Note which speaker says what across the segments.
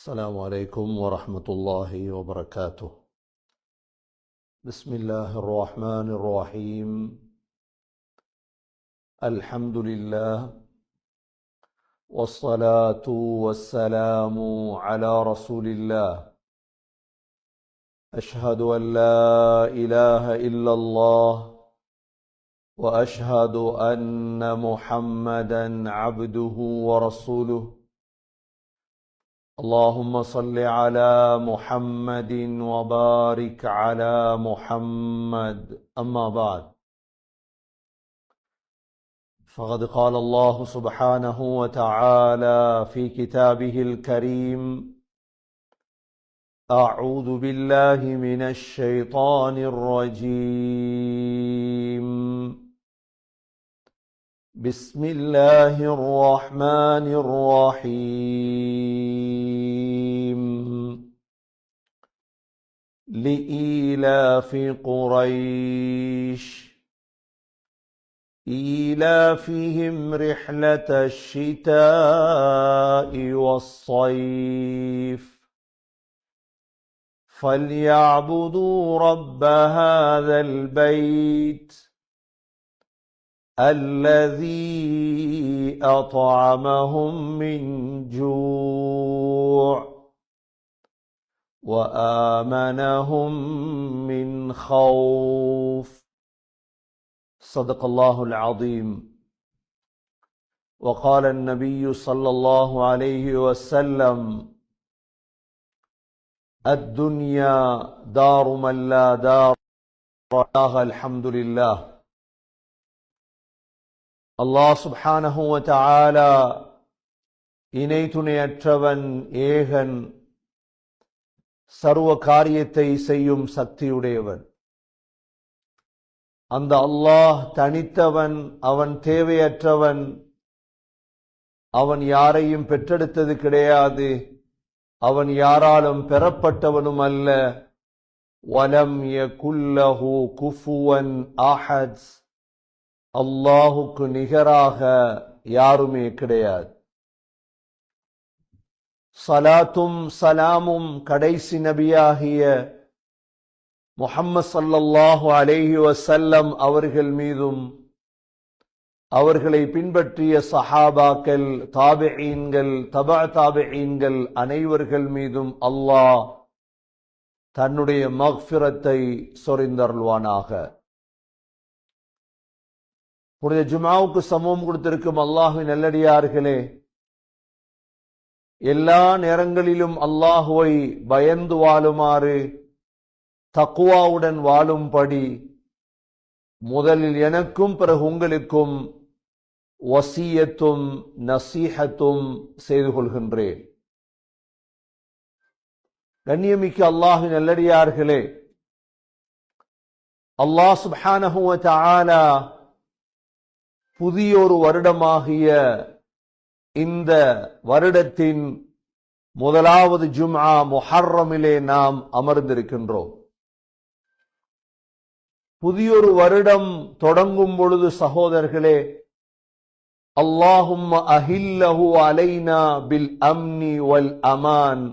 Speaker 1: السلام عليكم ورحمة الله وبركاته. بسم الله الرحمن الرحيم. الحمد لله والصلاة والسلام على رسول الله. أشهد أن لا إله إلا الله وأشهد أن محمدا عبده ورسوله. اللهم صل على محمد وبارك على محمد. أما بعد، فقد قال الله سبحانه وتعالى في كتابه الكريم: أعوذ بالله من الشيطان الرجيم. بسم الله الرحمن الرحيم. لإيلاف قريش إيلافهم رحلة الشتاء والصيف فليعبدوا رب هذا البيت الذي أطعمهم من جوع وآمنهم من خوف. صدق الله العظيم. وقال النبي صلى الله عليه وسلم: الدنيا دار من لا دار لها. الحمد لله. அல்லாஹ் சுப்ஹானஹு வ தஆலா இணை துணையற்றவன், ஏகன், சர்வ காரியத்தை செய்யும் சக்தியுடையவன். அந்த அல்லாஹ் தனித்தவன், அவன் தேவையற்றவன், அவன் யாரையும் பெற்றெடுத்தது கிடையாது, அவன் யாராலும் பெறப்பட்டவனும் அல்ல. வலம் யகுல்லஹு குஃபுவன் அஹத். அல்லாஹுக்கு நிகராக யாருமே கிடையாது. சலாத்தும் சலாமும் கடைசி நபியாகிய முஹம்மது ஸல்லல்லாஹு அலைஹி வஸல்லம் அவர்கள் மீதும், அவர்களை பின்பற்றிய சஹாபாக்கள், தாபிஈன்கள், தபா தாபிஈன்கள் அனைவர்கள் மீதும் அல்லாஹ் தன்னுடைய மக்ஃபிரத்தை சொரிந்தருள்வானாக. புனித ஜும்ஆவுக்கு சமூகம் கொடுத்திருக்கும் அல்லாஹ்வின் நல்லடியார்களே, எல்லா நேரங்களிலும் அல்லாஹுவை பயந்து வாழுமாறு, தக்வாவுடன் வாழும்படி முதலில் எனக்கும் பிறகு உங்களுக்கும் வசியத்தும் நசீஹத்தும் செய்து கொள்கின்றேன். கண்ணியமிக்க அல்லாஹ்வின் நல்லடியார்களே, அல்லாஹ் சுப்ஹானஹு வ தஆலா புதியொரு வருடமாகிய இந்த வருடத்தின் முதலாவது ஜும்ஆ முஹர்ரமிலே நாம் அமர்ந்திருக்கின்றோம். புதியொரு வருடம் தொடங்கும் பொழுது சகோதரர்களே, அல்லாஹும்ம அஹில்லஹு அலைனா பில் அம்னி வல் அமான்.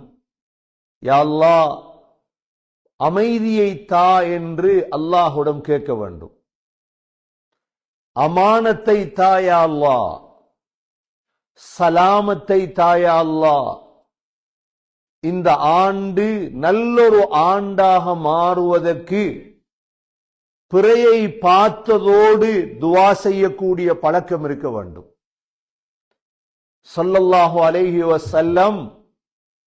Speaker 1: யா அல்லாஹ், அமைதியை தா என்று அல்லாஹ்விடம் கேட்க வேண்டும். அமானத்தை தாயா அல்லாஹ், சலாமத்தை தாயா அல்லாஹ். இந்த ஆண்டு நல்லொரு ஆண்டாக மாறுவதற்கு பிறையை பார்த்ததோடு துவா செய்யக்கூடிய பழக்கம் இருக்க வேண்டும். ஸல்லல்லாஹு அலைஹி வஸல்லம்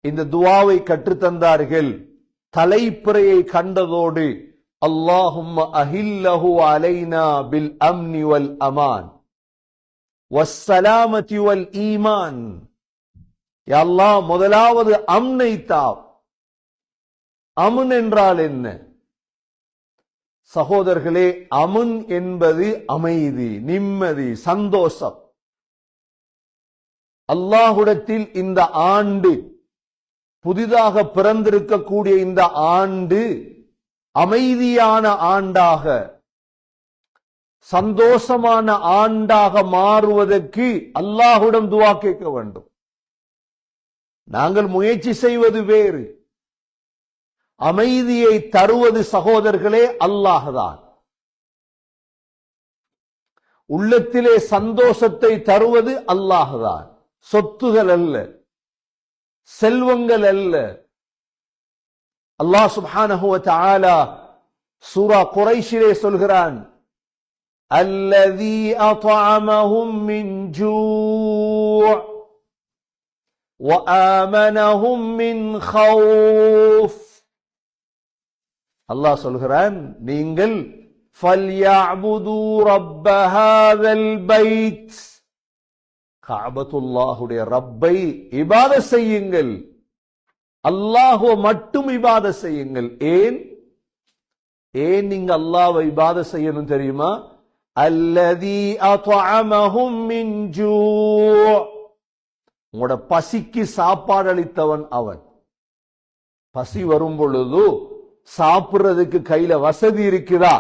Speaker 1: இந்த துவாவை கற்றுத்தந்தார்கள். தலைப்பிறையை கண்டதோடு அல்லாஹும்ம அஹில்லஹு அலைனா பில் அம்னி வல் அமான் வஸ்ஸலாமதி வல் ஈமான். யா அல்லாஹ், முதலாவது அம்னை தா. அமன் என்றால் என்ன சகோதரர்களே? அமன் என்பது அமைதி, நிம்மதி, சந்தோஷம். அல்லாஹ்விடத்தில் இந்த ஆண்டு, புதிதாக பிறந்திருக்கக்கூடிய இந்த ஆண்டு அமைதியான ஆண்டாக, சந்தோஷமான ஆண்டாக மாறுவதற்கு அல்லாஹ்விடம் துஆ கேட்க வேண்டும். நாங்கள் முயற்சி செய்வது வேறு. அமைதியை தருவது சகோதரர்களே அல்லாஹ்தான். உள்ளத்திலே சந்தோஷத்தை தருவது அல்லாஹ்தான். சொத்துகள் அல்ல, செல்வங்கள் அல்ல. அல்லாஹ் சுப்ஹானஹு வ தஆலா சூரா குரைஷிலே சொல்கிறான், அல்லதீ அத்அமஹும் மின் ஜூ' வ ஆமனஹும் மின் கௌஃப். அல்லாஹ் சொல்கிறான், நீங்கள் ஃபல்யஅ்புது ரப்ப ஹாதல் பைத், கஅபத்துல்லாஹுடைய ரப்பை இபாதத் செய்யுங்கள். அல்லாஹ்வை மட்டும் இபாதத் செய்யுங்கள். ஏன் நீங்க அல்லாஹ்வை இபாதத் செய்யணும் தெரியுமா? அல்லதீ அத்அமஹும் மின் ஜூ', உங்களோட பசிக்கு சாப்பாடு அளித்தவன் அவன். பசி வரும் பொழுது சாப்பிடுறதுக்கு கையில வசதி இருக்குதா?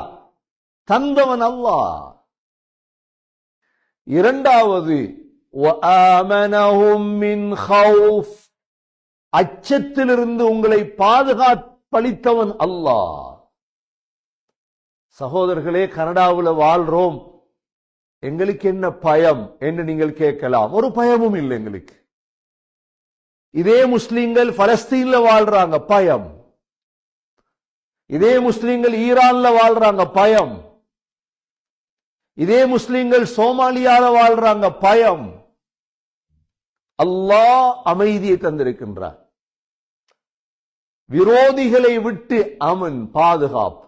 Speaker 1: தந்தவன் அல்லாஹ். இரண்டாவது, வஆமனஹும் மின் கௌஃப், அச்சத்திலிருந்து உங்களை பாதுகாப்பளித்தவன் அல்லாஹ். சகோதரர்களே, கனடாவில் வாழ்றோம், எங்களுக்கு என்ன பயம் என்று நீங்கள் கேட்கலாம். ஒரு பயமும் இல்லை எங்களுக்கு. இதே முஸ்லிம்கள் பலஸ்தீன்ல வாழ்றாங்க, பயம். இதே முஸ்லிம்கள் ஈரான்ல வாழ்றாங்க, பயம். இதே முஸ்லிம்கள் சோமாலியால வாழ்றாங்க, பயம். அல்லாஹ் அமைதியை தந்திருக்கின்றார். விரோதிகளை விட்டு அமன், பாதுகாப்பு.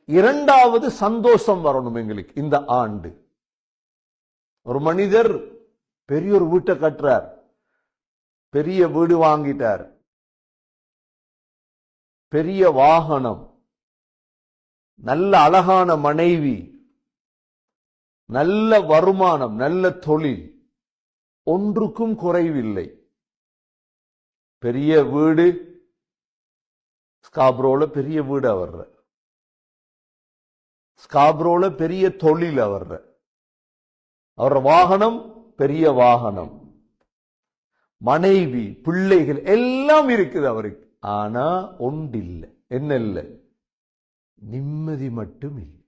Speaker 1: இரண்டாவது, சந்தோஷம் வரணும் எங்களுக்கு இந்த ஆண்டு. ஒரு மனிதர் பெரிய ஒரு வீட்டை கட்டுறார், பெரிய வீடு வாங்கிட்டார், பெரிய வாகனம், நல்ல அழகான மனைவி, நல்ல வருமானம், நல்ல தொழில், ஒன்றுக்கும் குறைவில்லை. பெரிய வீடு, ஸ்காப்ரோல பெரிய வீடு அவர்ற, ஸ்காப்ரோல பெரிய தொழில் அவர்ற, அவர் வாகனம் பெரிய வாகனம், மனைவி, பிள்ளைகள் எல்லாம் இருக்குது அவருக்கு. ஆனா ஒன்றில்லை. என்ன இல்லை? நிம்மதி மட்டும் இல்லை.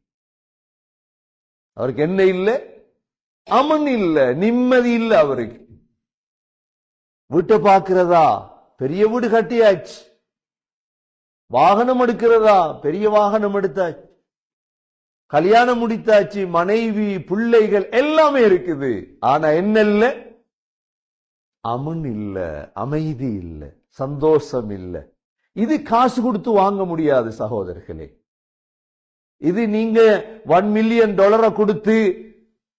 Speaker 1: அவருக்கு என்ன இல்லை? அமன் இல்லை, நிம்மதி இல்லை அவருக்கு. வீட்டை பார்க்கிறதா? பெரிய வீடு கட்டியாச்சு. வாகனம் எடுக்கிறதா? பெரிய வாகனம் எடுத்தாச்சு. கல்யாணம் முடித்தாச்சு, மனைவி, பிள்ளைகள் எல்லாமே இருக்குது. ஆனா என்ன இல்லை? அமன் இல்ல, அமைதி இல்ல, சந்தோஷம் இல்ல. இது காசு கொடுத்து வாங்க முடியாது சகோதரர்களே. இது நீங்க $1 மில்லியன் கொடுத்து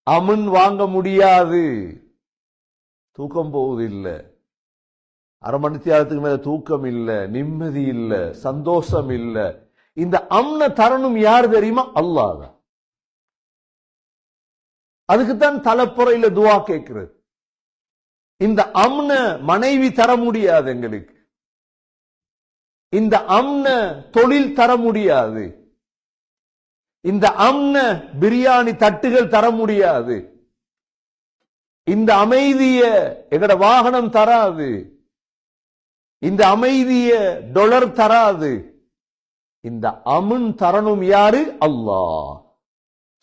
Speaker 1: அமன் வாங்க முடியாது. தூக்கம் போகுது இல்ல, அரை மணி நேரத்துக்கு மேல தூக்கம் இல்ல, நிம்மதி இல்ல, சந்தோஷம் இல்ல. இந்த அம்ன தரணும் யார் தெரியுமா? அல்லாஹ் தான். அதுக்குத்தான் தலைப்புறையில துவா கேட்கிறது. இந்த அம்ன மனைவி தர முடியாது எங்களுக்கு. இந்த அம்ன தொழில் தர முடியாது. இந்த அம்ன பிரியாணி தட்டுகள் தர முடியாது. இந்த அமைதிய எங்கட வாகனம் தராது. இந்த அமைதிய டாலர் தராது. இந்த அமன் தரணும் யாரு? அல்லாஹ்.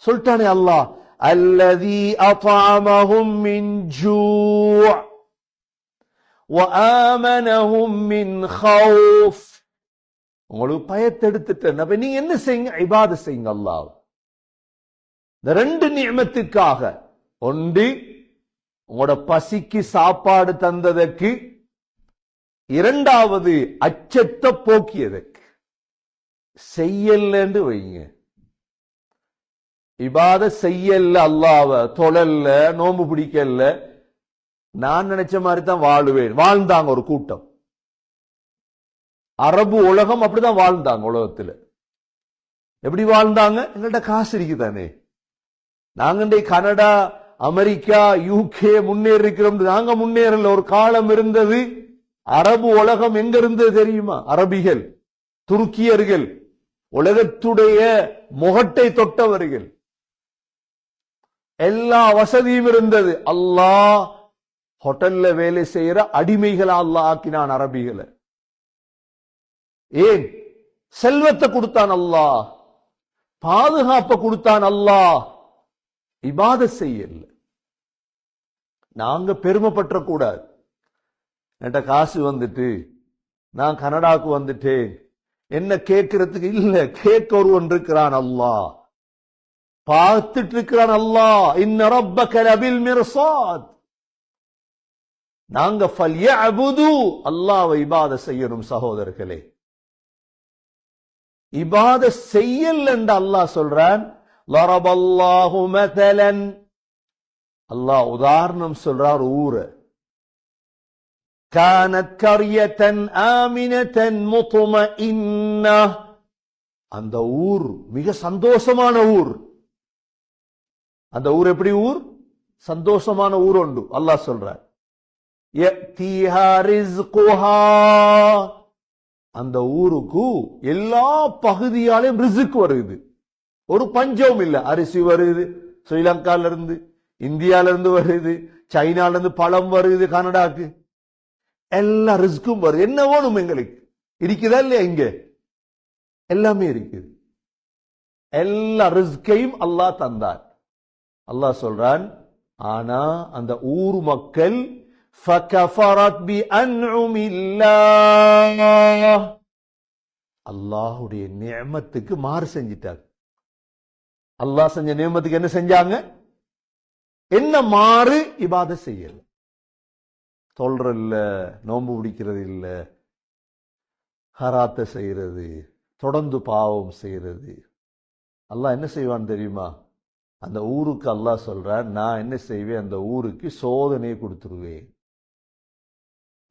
Speaker 1: சொல்லிட்டானே அல்லாஹ், அல்லதி அத்அமஹும் மின் ஜூ' வ ஆமனஹும் மின் கௌஃப். உங்களுக்கு பயத்தை எடுத்துட்டேன். அப்ப நீங்க என்ன செய்யுங்க? இபாதத் செய்யுங்க அல்லாஹ். இந்த ரெண்டு நிஅமத்துக்காக, ஒன்று உங்களோட பசிக்கு சாப்பாடு தந்ததற்கு, இரண்டாவது அச்சத்தை போக்கியதற்கு. செய்யலன்னு வைங்க, இபாதத் செய்யல, அல்லாஹ்வ தொழல்ல, நோன்பு பிடிக்கல, நான் நினைச்ச மாதிரி தான் வாழுவேன். வாழ்ந்தாங்க ஒரு கூட்டம். அரபு உலகம் அப்படிதான் வாழ்ந்தாங்க. உலகத்துல எப்படி வாழ்ந்தாங்க? எங்கள்கிட்ட காசு இருக்குதானே, நாங்க கனடா, அமெரிக்கா, யூகே முன்னேறி இருக்கிறோம். நாங்க முன்னேறல. ஒரு காலம் இருந்தது, அரபு உலகம் எங்க இருந்தது தெரியுமா? அரபிகள், துருக்கியர்கள், உலகத்துடைய முகட்டை தொட்டவர்கள், எல்லா வசதியும் இருந்தது. அல்லாஹ் ஹோட்டல்ல வேலை செய்யற அடிமைகளா அல்லாஹ் ஆக்கினான் அரபிகளை. ஏன்? செல்வத்தை கொடுத்தான் அல்லாஹ், பாதுகாப்பை கொடுத்தான் அல்லாஹ், இபாதத் செய்யல. நாங்க பெருமைப்பற்ற கூடாது. என்கிட்ட காசு வந்துட்டு நான் கனடாவுக்கு வந்துட்டேன், என்ன கேட்கறதுக்கு இல்ல, கேட்க ஒருவன் இருக்கிறான் அல்லாஹ், பார்த்துட்டு இருக்கிறான் அல்லாஹ். இன்ன ரப்பக லபில் மிர்சாத். நாங்க ஃபல்யஅபுது, அல்லாஹ்வை இபாதத் செய்யணும் சகோதரர்களே. இபாதத் செய்யல் என்று அல்லாஹ் சொல்றான். லரபல்லாஹு மதலன், அல்லாஹ் உதாரணம் சொல்றார் ஊரை. கானத் கர்யதன் ஆமினதன் முத்மஇன்னா, அந்த ஊர் மிக சந்தோஷமான ஊர். அந்த ஊர் எப்படி ஊர்? சந்தோஷமான ஊர் உண்டு. அல்லாஹ் சொல்றார் யஅதீஹா ரிஸ்குஹா, அந்த ஊருக்கு எல்லா பகுதியாலையும் ரிஸ்க் வருது, ஒரு பஞ்சம் இல்ல. அரிசி வருது ஸ்ரீலங்கால இருந்து, இந்தியால இருந்து வருது, சைனால இருந்து பழம் வருது கனடாக்கு, எல்லா ரிஸ்கும் வருது. என்ன வேணும் எங்களுக்கு? இருக்குதா இல்லையா? இங்க எல்லாமே இருக்குது. எல்லா ரிஸ்கையும் அல்லாஹ் தந்தார். அல்லாஹ் சொல்றான், ஆனா அந்த ஊர் மக்கள் ஃபகஃபரத் பிஅன்உமில்லாஹ், அல்லாஹ்வுடைய நிஅமத்துக்கு மாறு செஞ்சிட்டாங்க. அல்லாஹ் செஞ்ச நிஅமத்துக்கு என்ன செஞ்சாங்க? என்ன மாறு? இபாதத் செய்யல, தொல்றது இல்ல, நோன்பு பிடிக்கிறது இல்ல, ஹராத்தை செய்யறது, தொடர்ந்து பாவம் செய்யறது. அல்லாஹ் என்ன செய்வான் தெரியுமா? அந்த ஊருக்கு அல்லாஹ் சொல்றான், நான் என்ன செய்வேன், அந்த ஊருக்கு சோதனை கொடுத்துருவேன்.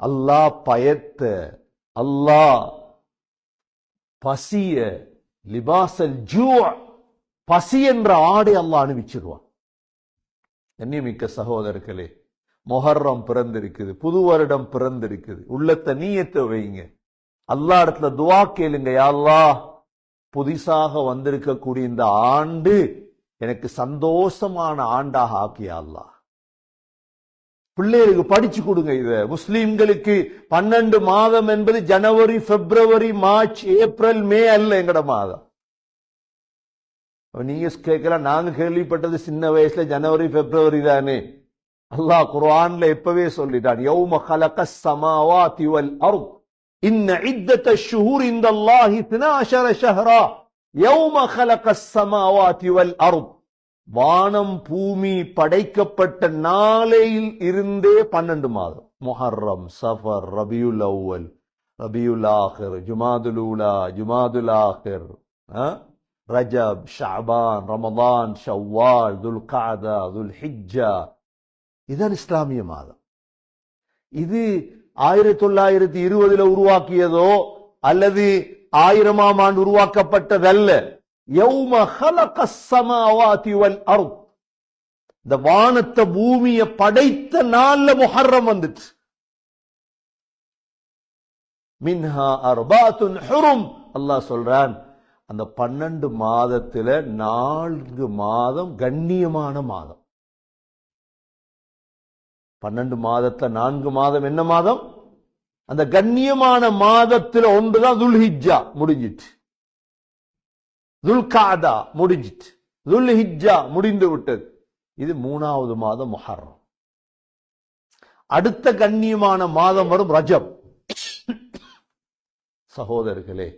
Speaker 1: அல்லாஹ் பயத்த, அல்லாஹ் பசிய, லிபாசல் ஜூ, பசி என்ற ஆடை அல்லாஹ் அணிவிச்சிருவான். கண்ணியமிக்க சகோதரர்களே, மொஹர்ரம் பிறந்திருக்குது, புது வருடம் பிறந்திருக்குது. உள்ளத்தை நீயத்தை வைங்க, அல்லாஹ் இடத்துல துஆ கேளுங்க. யா அல்லாஹ், புதிசாக வந்திருக்கக்கூடிய இந்த ஆண்டு எனக்கு சந்தோஷமான ஆண்டாக ஆக்கியா அல்லாஹ். பிள்ளைகளுக்கு படிச்சு கொடுங்க. இத முஸ்லிம்களுக்கு 12 மாதம் என்பது ஜனவரி, பிப்ரவரி, மார்ச், ஏப்ரல், மே அல்ல எங்கட மாதம். நீங்க கேட்கலாம், நாங்க கேள்விப்பட்டது சின்ன வயசுல ஜனவரி பிப்ரவரி தானே. அல்லாஹ் குர்ஆன்ல எப்பவே சொல்லிட்டான், யௌம ஹலகஸ் ஸமாவாதி வல் அர்த் இன்ன இத்தத்தஷ் ஷுஹூர் இன்தல்லாஹி 12 ஷஹ்ரா யௌம ஹலகஸ் ஸமாவாதி வல் அர்த். வானம் பூமி படைக்கப்பட்ட நாளையில் இருந்தே 12 மாதம். முஹர்ரம், சஃபர், ரபியுல் அவ்வல், ரபியுல் ஆகிர், ஜுமாதுல் ஊலா, ஜுமாதுல் ஆகிர், ரஜப், ஷஅபான், ரமதான், ஷவ்வால், துல் கஅதா, துல் ஹிஜ்ஜா. இதுதான் இஸ்லாமிய மாதம். இது 1920 உருவாக்கியதோ அல்லது 1000ஆம் ஆண்டு உருவாக்கப்பட்டதல்ல. யௌம ஹலகஸ் ஸமாவாதி வல் அர்த், இந்த வானத்தை பூமியை படைத்த நாள்ல முஹர்ரம் வந்துச்சு. மின்ஹா அர்பாத்துன் ஹுரும், அல்லாஹ் சொல்றான், அந்த 12 மாதத்துல 4 மாதம் கண்ணியமான மாதம். 12 மாதத்துல 4 மாதம் என்ன மாதம்? அந்த கண்ணியமான மாதத்துல ஒன்றுதான் துல்ஹிஜ்ஜா, முடிஞ்சிட்டு. துல்காதா முடிஞ்சிட்டு, துல்ஹிஜ்ஜா முடிந்து விட்டது. இது 3வது மாதம் முஹர்ரம். அடுத்த கண்ணியமான மாதம் வரும் ரஜப். சகோதரர்களே,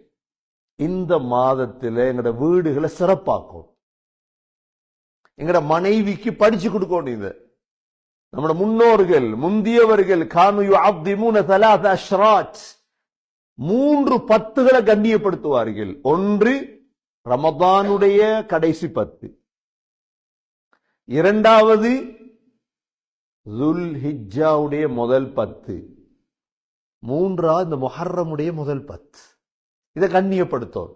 Speaker 1: இந்த மாதத்துல எங்கட வீடுகளை சிறப்பாக்கும், எங்கட மனைவிக்கு படிச்சு கொடுக்கணும். இது நம்மட முன்னோர்கள், முந்தியவர்கள், கானு யுஅத்திமூன ثلاث அஷ்ராத், 3 பத்துகளை கண்ணியப்படுத்துவார்கள். ஒன்று ரமதானுடைய கடைசி 10, இரண்டாவது துல்ஹிஜ்ஜாவுடைய முதல் 10, மூன்றாவது இந்த முஹர்ரமுடைய முதல் 10. இதை கண்ணியப்படுத்தும்.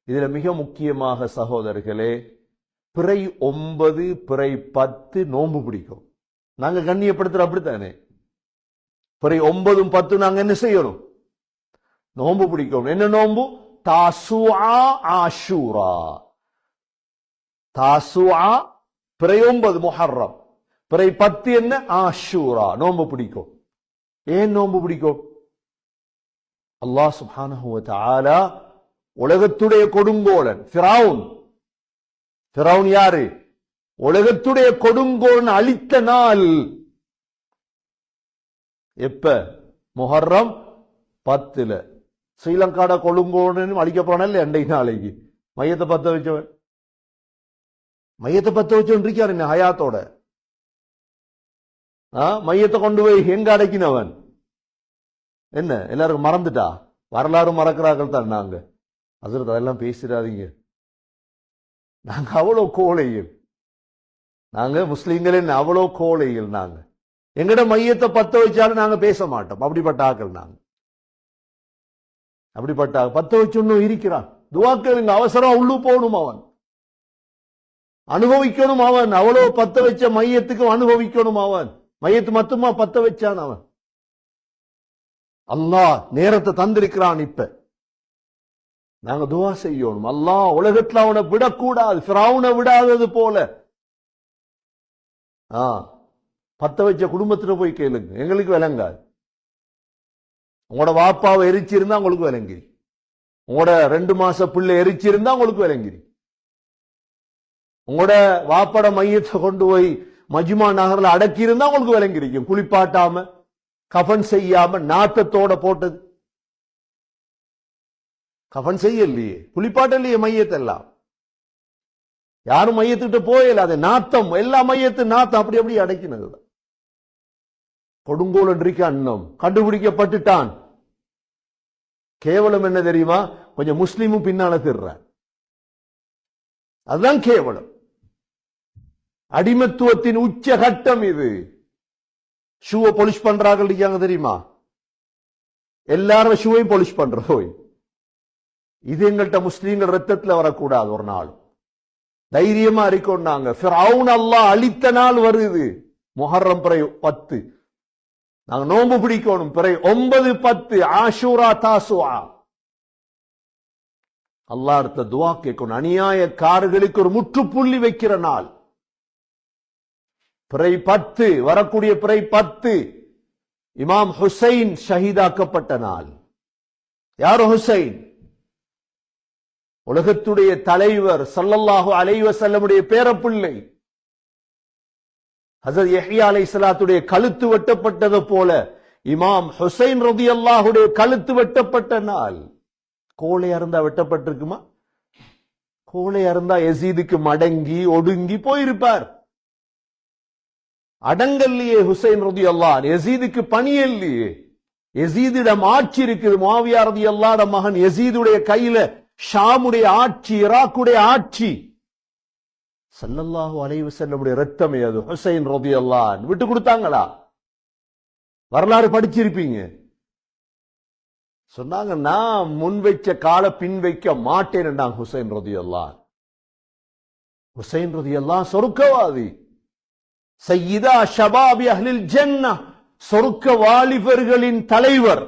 Speaker 1: இதுல மிக முக்கியமாக சகோதரர்களே, பிறை 9, பிறை 10 நோன்பு பிடிக்கும். நாங்க கண்ணியப்படுத்துற அப்படித்தானே. பிறை 9, 10 நாங்க என்ன செய்யணும்? நோன்பு பிடிக்கும். என்ன நோன்பு? தாசுஆ, ஆஷூரா. தாசுஆ பிறை 9 முஹர்ரம், பிறை 10 என்ன? ஆஷூரா, நோன்பு பிடிக்கும். ஏன் நோன்பு பிடிக்கும்? அல்லாஹ் சுப்ஹானஹு வ தஆலா உலகத்துடைய கொடுங்கோலன் ஃபிரௌன். ஃபிரௌன் யாரு? உலகத்துடைய கொடுங்கோலன் அழித்த நாள் எப்ப? முஹர்ரம் 10ல. ஸ்ரீலங்காட கொடுங்கோலன் அழிக்கப்படல அன்றைக்கு நாளைக்கு. மையத்தை பத்த வச்சவன் இருக்காரு என்ன ஹயாத்தோட. மையத்தை கொண்டு போய் எங்க அடைக்கினவன் என்ன? எல்லாருக்கும் மறந்துட்டா? வரலாறு மறக்கிறார்கள் தான். நாங்க ஹஸ்ரத் அதெல்லாம் பேசிடாதீங்க. நாங்க அவ்வளவு கோழைகள். நாங்க முஸ்லீம்கள் என்ன அவ்வளவு கோழைகள். நாங்க எங்கட மையத்தை பத்த வச்சாலும் நாங்க பேச மாட்டோம். அப்படிப்பட்ட ஆக்கள் நாங்க. அப்படிப்பட்ட பத்த வச்சு இருக்கிறான். துவாக்கள் அவசரம் உள்ளு போகணும். அவன் அனுபவிக்கணும். அவன் அவ்வளவு பத்த வச்ச மையத்துக்கு அனுபவிக்கணும். அவன் மையத்து மட்டுமா பத்த வச்சான். அவன் அல்லாஹ் நேரத்தை தந்திருக்கிறான். இப்ப நாங்க துவா செய்யணும். அல்லாஹ் உலகத்துல அவனை விடக்கூடாது, ஃபிரௌனை விடாதது போல. பத்த வச்ச குடும்பத்துல போய் கேளுங்க, எங்களுக்கு விளங்காது. உங்களோட வாப்பாவை எரிச்சிருந்தா உங்களுக்கு விளங்கி, உங்களோட 2 மாச பிள்ளை எரிச்சிருந்தா உங்களுக்கு விளங்கி, உங்களோட வாப்பட மையத்தை கொண்டு போய் மஜ்மா நகர்ல அடக்கி இருந்தா உங்களுக்கு விளங்கிருக்கும். குளிப்பாட்டாம கஃபன் செய்யாம நாட்டத்தோட போட்டது. கஃபன் செய்யலையே, குளிப்பாட்டலையே மையத்தெல்லாம். யாரும் மையத்துக்கிட்ட போயல. அது நாத்தம், எல்லா மையத்து நாத்தம் அப்படி அப்படி அடக்கினது. கொடுங்கோல் இருக்க அன்னம் கண்டுபிடிக்கப்பட்டுட்டான். கேவலம் என்ன தெரியுமா? கொஞ்சம் முஸ்லீமும் பின்னால திர்ற. அதுதான் கேவலம். அடிமத்துவத்தின் உச்சகட்டம் இது. ஷூவை பொலிஷ் பண்றாங்க தெரியுமா? எல்லாரும் ஷூவையும் பொலிஷ் பண்றோம். இது எங்கள்கிட்ட முஸ்லீம்கள் ரத்தத்தில் வரக்கூடாது. ஒரு நாள் தைரியமா அறிக்கொண்டாங்க. ஃபிரௌன் அல்லாஹ் அழித்த நாள் வருது. முஹர்ரம் பிறை 10 நாங்க நோன்பு பிடிக்கணும். பிறை 9, 10 ஆஷூரா தாசுஆ. அல்லாஹ் அடுத்த துவா கேட்கணும். அநியாயக்காரர்களுக்கு ஒரு முற்றுப்புள்ளி வைக்கிற நாள் பிறை 10. வரக்கூடிய பிறை 10 இமாம் ஹுசைன் ஷஹீதாக்கப்பட்ட நாள். யார் ஹுசைன்? உலகத்துடைய தலைவர் ஸல்லல்லாஹு அலைஹி வஸல்லமுடைய பேரப்பிள்ளை. ஹஜ்ரத் யஹ்யா அலைஹிஸ்ஸலாத்துடைய கழுத்து வெட்டப்பட்டது போல இமாம் ஹுசைன் ரலியல்லாஹுடைய கழுத்து வெட்டப்பட்ட நாள். கோழையா இருந்தா வெட்டப்பட்டிருக்குமா? கோழையா இருந்தா யசீதுக்கு மடங்கி ஒடுங்கி போயிருப்பார். அடங்கல்லையே ஹுசைன் ரலியல்லாஹு. யசீதுக்கு பணியல்லையே. யசீதிடம் ஆட்சி இருக்குது. முஆவியா ரலியல்லாஹு மகன் யசீதுடைய கையில ஷாமுடைய ஆட்சி, ஈராக்குடைய ஆட்சி. ஸல்லல்லாஹு அலைஹி வஸல்லமுடைய ரத்தமே அது. ஹுசைன் ரலியல்லாஹு விட்டு கொடுத்தாங்களா? வரலாறு படிச்சிருப்பீங்க. சொன்னாங்க, நான் முன் வைச்ச கால பின் வைக்க மாட்டேன். ஹுசைன் ரலியல்லாஹு. ஹுசைன் ரலியல்லாஹு சொர்க்கவாதி. சய்யிதா ஷபாபி அஹ்லில் ஜன்னah, சொர்க்க வாலிபர்களின் தலைவர்.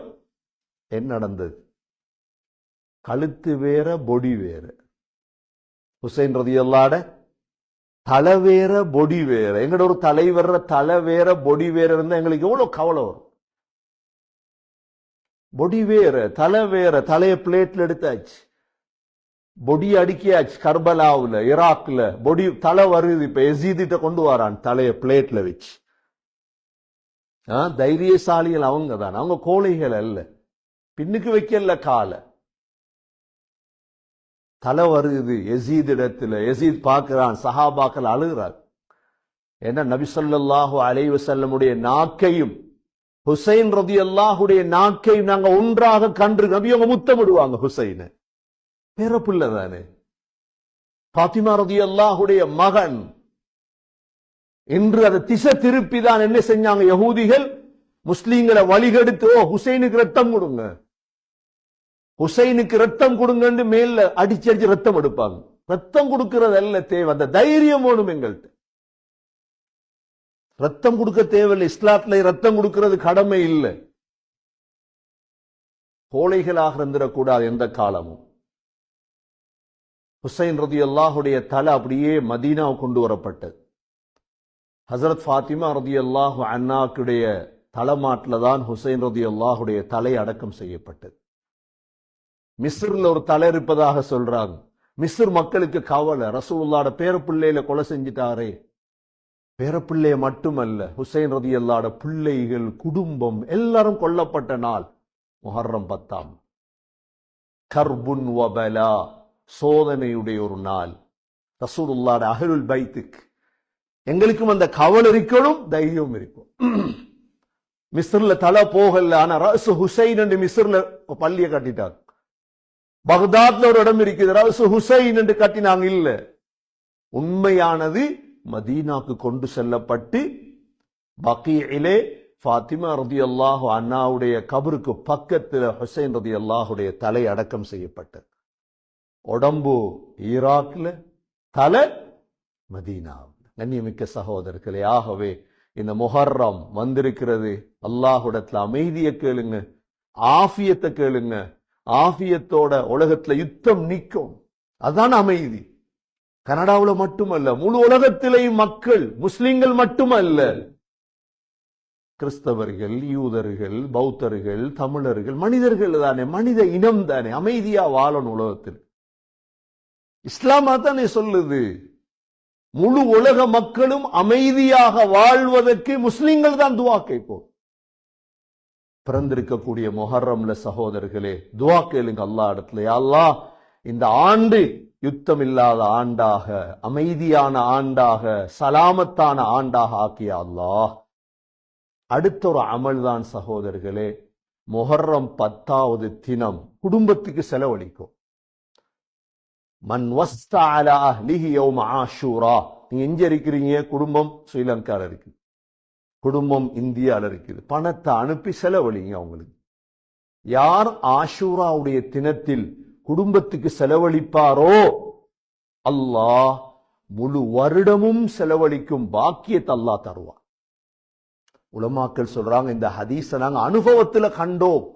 Speaker 1: என்ன நடந்தது? கழுத்து வேற பொடி வேற. ஹுசைன் ரலியல்லாஹு தலை வேற பொடி வேற. எங்கட ஒரு தலைவர் தலை வேற பொடி வேற இருந்தா எங்களுக்கு எவ்வளவு கவலை வரும். பொடி வேற தலை வேற. தலைய பிளேட்ல எடுத்தாச்சு, பொடி அடுக்கியாச்சு. கர்பலாவுல ஈராக்ல பொடி தலை வருது. இப்ப யசீதிட்ட கொண்டு வரான் தலைய பிளேட்ல வச்சு. தைரியசாலிகள் அவங்க தான், அவங்க கோழைகள் அல்ல. பின்னுக்கு வைக்கல கால. தலை வருது யசீத் இடத்துல. யசீத் பார்க்கிறான், சஹாபாக்கள் அழுகிறார். ஏன்னா நபி ஸல்லல்லாஹு அலைஹி வஸல்லமுடைய நாக்கையும் ஹுசைன் ரலியல்லாஹுடைய நாக்கையும் நாங்க ஒன்றாக கண்டு நபி அவங்க முத்தமிடுவாங்க. ஹுசைன் பேரப்புள்ள தானே. பாத்திமா ரலியல்லாஹுடைய மகன். இன்று அதை திசை திருப்பி தான் என்ன செஞ்சாங்க யகூதிகள்? முஸ்லீம்களை வழிகெடுத்து, ஹுசைனுக்கு ரத்தம் கொடுங்க, ஹுசைனுக்கு ரத்தம் கொடுங்கன்னு மேல அடிச்சு அடிச்சு ரத்தம் எடுப்பாங்க. ரத்தம் கொடுக்கிறது அல்ல தேவை, அந்த தைரியம் வேணும் எங்கள்கிட்ட. ரத்தம் கொடுக்க தேவையில்லை. இஸ்லாத்துல ரத்தம் கொடுக்கிறது கடமை இல்லை. கோழைகளாக இருந்திடக்கூடாது எந்த காலமும். ஹுசைன் ரலியல்லாஹுடைய தலை அப்படியே மதீனா கொண்டு வரப்பட்டது. ஹசரத் ஃபாத்திமா ரலியல்லாஹு அன்ஹாவுடைய தலைமாட்டில் தான் ஹுசைன் ரலியல்லாஹுடைய தலை அடக்கம் செய்யப்பட்டது. மிஸ்ர்ல ஒரு தலை இருப்பதாக சொல்றாங்க. மிஸ்ர் மக்களுக்கு கவலை, ரசூலுல்லாஹ்வோட பேரப்பிள்ளையில கொலை செஞ்சிட்டாரே. பேரப்பிள்ளைய மட்டுமல்ல, ஹுசைன் ரலியல்லாஹு பிள்ளைகள், குடும்பம் எல்லாரும் கொல்லப்பட்ட நாள் முஹர்ரம் 10. கர்புன் வபலா, சோதனையுடைய ஒரு நாள். ரசூலுல்லாஹ்வோட அஹ்லுல் பைத்துக்கு எங்களுக்கும் அந்த கவலை இருக்கணும், தைரியம் இருக்கும். மிஸ்ர்ல தலை போகல, ஆனா ரஸ் ஹுசைன் என்று மிஸ்ர்ல பள்ளியை கட்டிட்டாங்க. பக்தாத்ல ஒரு இடம் இருக்குது, ரஸ் ஹுசைன் என்று கட்டினாங்க. இல்ல, உண்மையானது மதீனாக்கு கொண்டு செல்லப்பட்டு பகீஇலே ஃபாத்திமா ரலியல்லாஹு அன்ஹாவுடைய கபருக்கு பக்கத்தில் ஹுசைன் ரலியல்லாஹுடைய தலை அடக்கம் செய்யப்பட்டது. உடம்பு ஈராக்ல, தலை மதீனாவில். கண்ணியமிக்க சகோதரர்களே, ஆகவே இந்த முஹர்ரம் வந்திருக்கிறது. அல்லாஹ்விடத்துல அமைதியை கேளுங்க, ஆஃபியத்தை கேளுங்க. ஆஃபியத்தோட உலகத்துல யுத்தம் நிற்கும், அதான் அமைதி. கனடாவுல மட்டுமல்ல, முழு உலகத்திலேயும் மக்கள், முஸ்லிம்கள் மட்டுமல்ல, கிறிஸ்தவர்கள், யூதர்கள், பௌத்தர்கள், தமிழர்கள், மனிதர்கள் தானே, மனித இனம் தானே, அமைதியா வாழணும் உலகத்தில். இஸ்லாமா தானே சொல்லுது. முழு உலக மக்களும் அமைதியாக வாழ்வதற்கு முஸ்லிம்கள் தான் துவா கேட்போம். பிறந்திருக்கக்கூடிய முஹர்ரம்ல சகோதரர்களே, துவா கேளுங்க அல்லாஹ் இடத்துல. யா அல்லாஹ், இந்த ஆண்டு யுத்தம் இல்லாத ஆண்டாக, அமைதியான ஆண்டாக, சலாமத்தான ஆண்டாக ஆக்கிய அல்லாஹ். அடுத்த ஒரு அமல் தான் சகோதரர்களே, முஹர்ரம் 10வது தினம் குடும்பத்துக்கு செலவழிக்கும். மன் வஸ்ஸா அலா அஹ்லிஹி யௌம ஆஷூரா. நீங்க எங்க இருக்கிறீங்க? குடும்பம் ஸ்ரீலங்கால இருக்கு, குடும்பம் இந்தியால இருக்குது. பணத்தை அனுப்பி செலவழிங்க அவங்களுக்கு. யார் ஆஷூராவுடைய தினத்தில் குடும்பத்துக்கு செலவழிப்பாரோ அல்லாஹ் முழு வருடமும் செலவழிக்கும் பாக்கியத்தை அல்லாஹ் தருவார். உலமாக்கள் சொல்றாங்க, இந்த ஹதீஸை நாங்க அனுபவத்துல கண்டோம்.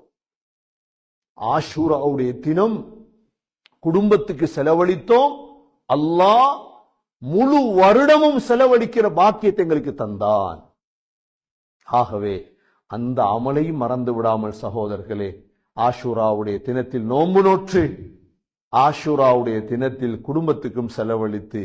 Speaker 1: ஆஷூராவுடைய தினம் குடும்பத்துக்கு செலவழித்தோம், அல்லாஹ் முழு வருடமும் செலவழிக்கிற பாக்கியத்தை எங்களுக்கு தந்தான். ஆகவே அந்த அமலையும் மறந்து விடாமல் சகோதரர்களே, ஆஷூராவுடைய தினத்தில் நோன்பு நோற்று, ஆஷூராவுடைய தினத்தில் குடும்பத்துக்கும் செலவழித்து,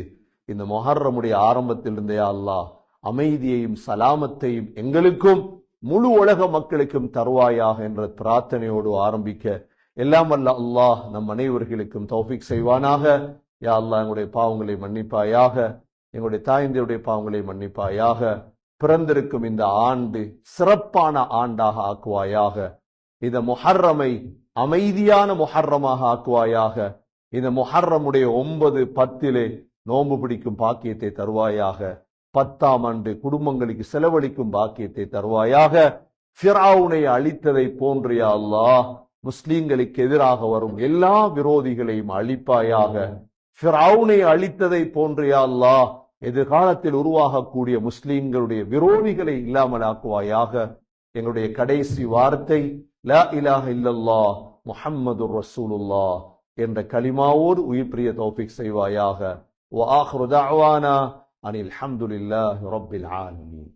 Speaker 1: இந்த முஹர்ரமுடைய ஆரம்பத்திலிருந்தே அல்லாஹ் அமைதியையும் சலாமத்தையும் எங்களுக்கும் முழு உலக மக்களுக்கும் தருவாயாக என்ற பிரார்த்தனையோடு ஆரம்பிக்க எல்லாம் வல்ல அல்லாஹ் நம் அனைவர்களுக்கும் தௌஃபீக் செய்வானாக. யா அல்லாஹ், எங்களுடைய பாவங்களை மன்னிப்பாயாக, எங்களுடைய தாய்ந்தருடைய பாவங்களை மன்னிப்பாயாக. பிறந்திருக்கும் இந்த ஆண்டு சிறப்பான ஆண்டாக ஆக்குவாயாக. இந்த முஹர்ரமை அமைதியான முஹர்ரமாக ஆக்குவாயாக. இந்த முஹர்ரமுடைய 9, 10 நோன்பு பிடிக்கும் பாக்கியத்தை தருவாயாக. 10ஆம் ஆண்டு குடும்பங்களுக்கு செலவழிக்கும் பாக்கியத்தை தருவாயாக. ஃபிரௌனை அழித்ததை போன்று யா அல்லாஹ் முஸ்லிம்களுக்கு எதிராக வரும் எல்லா விரோதிகளையும் அழிப்பாயாக. ஃபிரௌனை அழித்ததை போன்று யா அல்லாஹ் எதிர்காலத்தில் உருவாகக்கூடிய முஸ்லிம்களுடைய விரோதிகளை இல்லாமல் ஆக்குவாயாக. எங்களுடைய கடைசி வார்த்தை லா இலாஹ இல்லல்லாஹ் முஹம்மதுர் ரசூலுல்லாஹ் என்ற கலிமாவோடு உயிர் பிரிய தௌஃபீக் செய்வாயாக. வ ஆகிரு தஅவானா அனில் ஹம்துலில்லாஹி ரப்பில் ஆலமீன்.